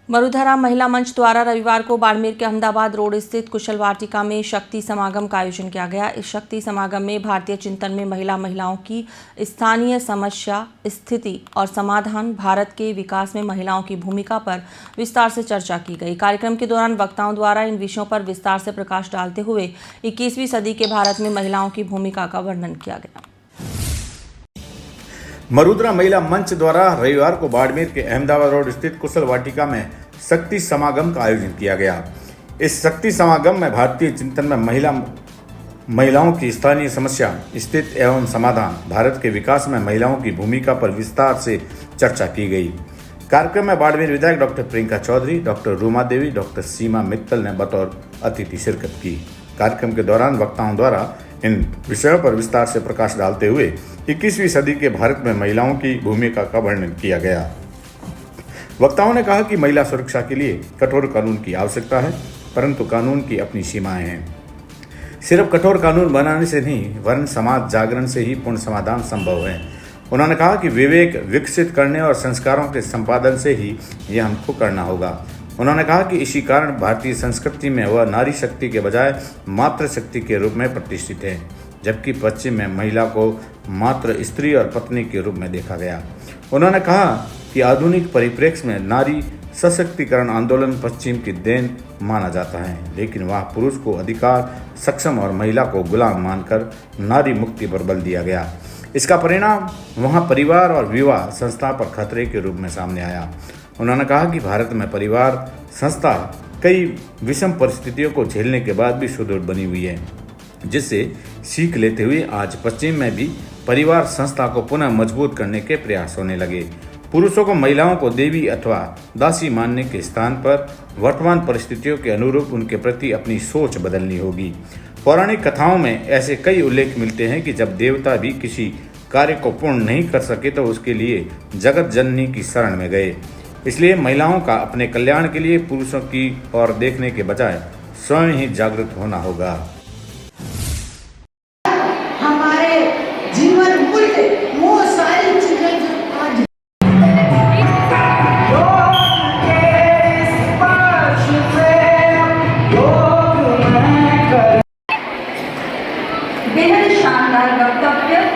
वसुंधरा महिला मंच द्वारा रविवार को बाड़मेर के अहमदाबाद रोड स्थित कुशल वाटिका में शक्ति समागम का आयोजन किया गया। इस शक्ति समागम में भारतीय चिंतन में महिलाओं की स्थानीय समस्या, स्थिति और समाधान, भारत के विकास में महिलाओं की भूमिका पर विस्तार से चर्चा की गई। कार्यक्रम के दौरान वक्ताओं द्वारा इन विषयों पर विस्तार से प्रकाश डालते हुए 21वीं सदी के भारत में महिलाओं की भूमिका का वर्णन किया गया। वसुंधरा महिला मंच द्वारा रविवार को बाड़मेर के अहमदाबाद रोड स्थित कुशल वाटिका में शक्ति समागम का आयोजन किया गया। इस शक्ति समागम में भारतीय चिंतन में महिलाओं की स्थानीय समस्या, स्थिति एवं समाधान, भारत के विकास में महिलाओं की भूमिका पर विस्तार से चर्चा की गई। कार्यक्रम में बाड़मेर विधायक doctor Priyanka Chaudhary, doctor Ruma Devi, doctor सीमा मित्तल ने बतौर अतिथि शिरकत की। कार्यक्रम के दौरान वक्ताओं द्वारा इन विषयों पर विस्तार से प्रकाश डालते हुए 21वीं सदी के भारत में महिलाओं की भूमिका का वर्णन किया गया। वक्ताओं ने कहा कि महिला सुरक्षा के लिए कठोर कानून की आवश्यकता है, परंतु कानून की अपनी सीमाएं हैं। सिर्फ कठोर कानून बनाने से नहीं, वरन समाज जागरण से ही पूर्ण समाधान संभव है। उन्होंने कहा कि विवेक विकसित करने और संस्कारों के संपादन से ही यह हमको करना होगा। उन्होंने कहा कि इसी कारण भारतीय संस्कृति में वह नारी शक्ति के बजाय मातृ शक्ति के रूप में प्रतिष्ठित है, जबकि पश्चिम में महिला को मात्र स्त्री और पत्नी के रूप में देखा गया। उन्होंने कहा कि आधुनिक परिप्रेक्ष्य में नारी सशक्तिकरण आंदोलन पश्चिम की देन माना जाता है, लेकिन वह पुरुष को अधिकार, सक्षम और महिला को गुलाम मानकर नारी मुक्ति पर बल दिया गया। इसका परिणाम वहाँ परिवार और विवाह संस्था पर खतरे के रूप में सामने आया। उन्होंने कहा कि भारत में परिवार संस्था कई विषम परिस्थितियों को झेलने के बाद भी सुदृढ़ बनी हुई है, जिससे सीख लेते हुए आज पश्चिम में भी परिवार संस्था को पुनः मजबूत करने के प्रयास होने लगे। पुरुषों को महिलाओं को देवी अथवा दासी मानने के स्थान पर वर्तमान परिस्थितियों के अनुरूप उनके प्रति अपनी सोच बदलनी होगी। पौराणिक कथाओं में ऐसे कई उल्लेख मिलते हैं कि जब देवता भी किसी कार्य को पूर्ण नहीं कर सके तो उसके लिए जगत जननी की शरण में गए। इसलिए महिलाओं का अपने कल्याण के लिए पुरुषों की ओर देखने के बजाय स्वयं ही जागृत होना होगा। हमारे जीवन मूल्य वो सारी चीजें जो आज बेहद शानदार वक्तव्य।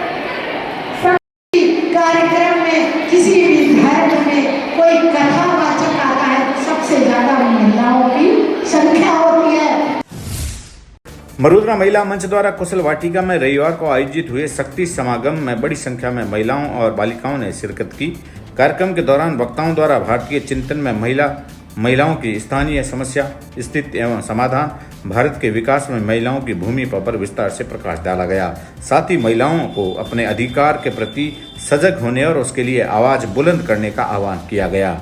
कार्यक्रम में किसी भी विधायक में कोई कथावाचक आता है तो सबसे ज्यादा महिलाओं की संख्या होती है। वसुंधरा महिला मंच द्वारा कुशल वाटिका में रविवार को आयोजित हुए शक्ति समागम में बड़ी संख्या में महिलाओं और बालिकाओं ने शिरकत की। कार्यक्रम के दौरान वक्ताओं द्वारा भारतीय चिंतन में महिलाओं की स्थानीय समस्या, स्थिति एवं समाधान, भारत के विकास में महिलाओं की भूमिका पर विस्तार से प्रकाश डाला गया। साथ ही महिलाओं को अपने अधिकार के प्रति सजग होने और उसके लिए आवाज बुलंद करने का आह्वान किया गया।